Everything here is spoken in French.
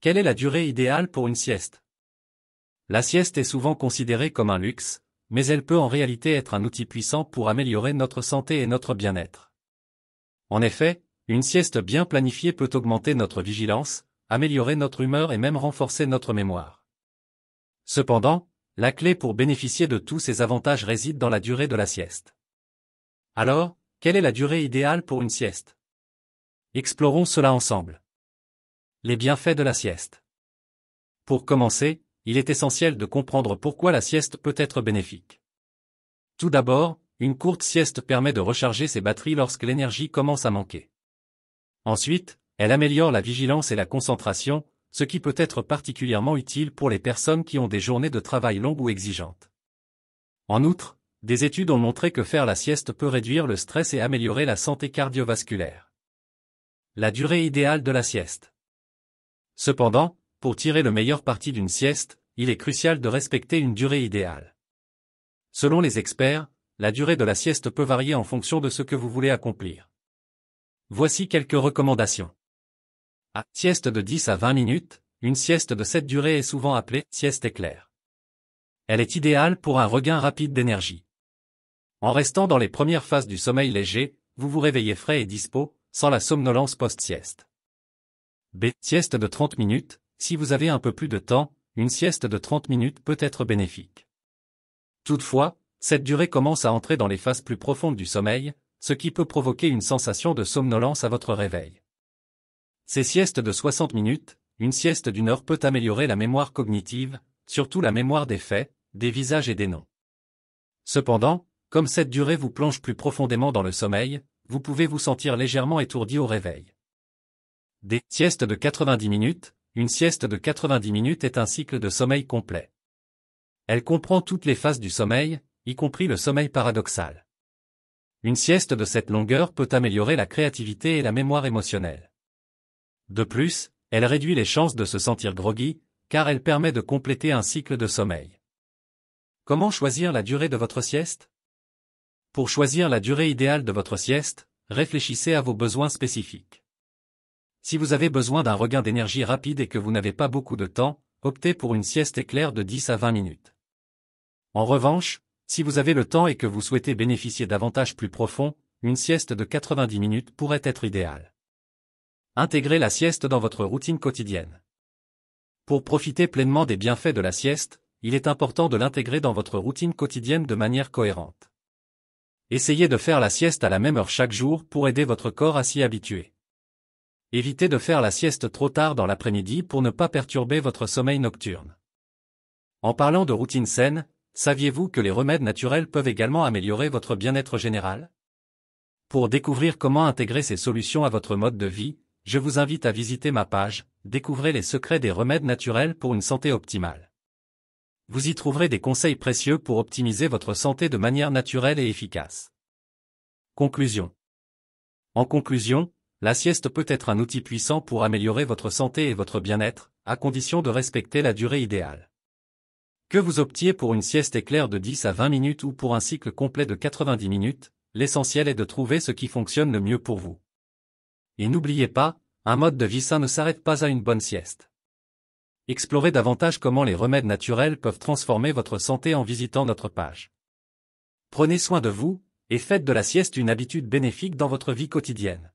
Quelle est la durée idéale pour une sieste? La sieste est souvent considérée comme un luxe, mais elle peut en réalité être un outil puissant pour améliorer notre santé et notre bien-être. En effet, une sieste bien planifiée peut augmenter notre vigilance, améliorer notre humeur et même renforcer notre mémoire. Cependant, la clé pour bénéficier de tous ces avantages réside dans la durée de la sieste. Alors, quelle est la durée idéale pour une sieste? Explorons cela ensemble. Les bienfaits de la sieste. Pour commencer, il est essentiel de comprendre pourquoi la sieste peut être bénéfique. Tout d'abord, une courte sieste permet de recharger ses batteries lorsque l'énergie commence à manquer. Ensuite, elle améliore la vigilance et la concentration, ce qui peut être particulièrement utile pour les personnes qui ont des journées de travail longues ou exigeantes. En outre, des études ont montré que faire la sieste peut réduire le stress et améliorer la santé cardiovasculaire. La durée idéale de la sieste. Cependant, pour tirer le meilleur parti d'une sieste, il est crucial de respecter une durée idéale. Selon les experts, la durée de la sieste peut varier en fonction de ce que vous voulez accomplir. Voici quelques recommandations. Sieste de 10 à 20 minutes, une sieste de cette durée est souvent appelée sieste éclair. Elle est idéale pour un regain rapide d'énergie. En restant dans les premières phases du sommeil léger, vous vous réveillez frais et dispo, sans la somnolence post-sieste. Sieste de 30 minutes, si vous avez un peu plus de temps, une sieste de 30 minutes peut être bénéfique. Toutefois, cette durée commence à entrer dans les phases plus profondes du sommeil, ce qui peut provoquer une sensation de somnolence à votre réveil. Ces siestes de 60 minutes, une sieste d'1 heure peut améliorer la mémoire cognitive, surtout la mémoire des faits, des visages et des noms. Cependant, comme cette durée vous plonge plus profondément dans le sommeil, vous pouvez vous sentir légèrement étourdi au réveil. Sieste de 90 minutes, une sieste de 90 minutes est un cycle de sommeil complet. Elle comprend toutes les phases du sommeil, y compris le sommeil paradoxal. Une sieste de cette longueur peut améliorer la créativité et la mémoire émotionnelle. De plus, elle réduit les chances de se sentir groggy, car elle permet de compléter un cycle de sommeil. Comment choisir la durée de votre sieste? Pour choisir la durée idéale de votre sieste, réfléchissez à vos besoins spécifiques. Si vous avez besoin d'un regain d'énergie rapide et que vous n'avez pas beaucoup de temps, optez pour une sieste éclair de 10 à 20 minutes. En revanche, si vous avez le temps et que vous souhaitez bénéficier d'avantages plus profonds, une sieste de 90 minutes pourrait être idéale. Intégrez la sieste dans votre routine quotidienne. Pour profiter pleinement des bienfaits de la sieste, il est important de l'intégrer dans votre routine quotidienne de manière cohérente. Essayez de faire la sieste à la même heure chaque jour pour aider votre corps à s'y habituer. Évitez de faire la sieste trop tard dans l'après-midi pour ne pas perturber votre sommeil nocturne. En parlant de routine saine, saviez-vous que les remèdes naturels peuvent également améliorer votre bien-être général? Pour découvrir comment intégrer ces solutions à votre mode de vie, je vous invite à visiter ma page « Découvrez les secrets des remèdes naturels pour une santé optimale ». Vous y trouverez des conseils précieux pour optimiser votre santé de manière naturelle et efficace. Conclusion. En conclusion, la sieste peut être un outil puissant pour améliorer votre santé et votre bien-être, à condition de respecter la durée idéale. Que vous optiez pour une sieste éclair de 10 à 20 minutes ou pour un cycle complet de 90 minutes, l'essentiel est de trouver ce qui fonctionne le mieux pour vous. Et n'oubliez pas, un mode de vie sain ne s'arrête pas à une bonne sieste. Explorez davantage comment les remèdes naturels peuvent transformer votre santé en visitant notre page. Prenez soin de vous, et faites de la sieste une habitude bénéfique dans votre vie quotidienne.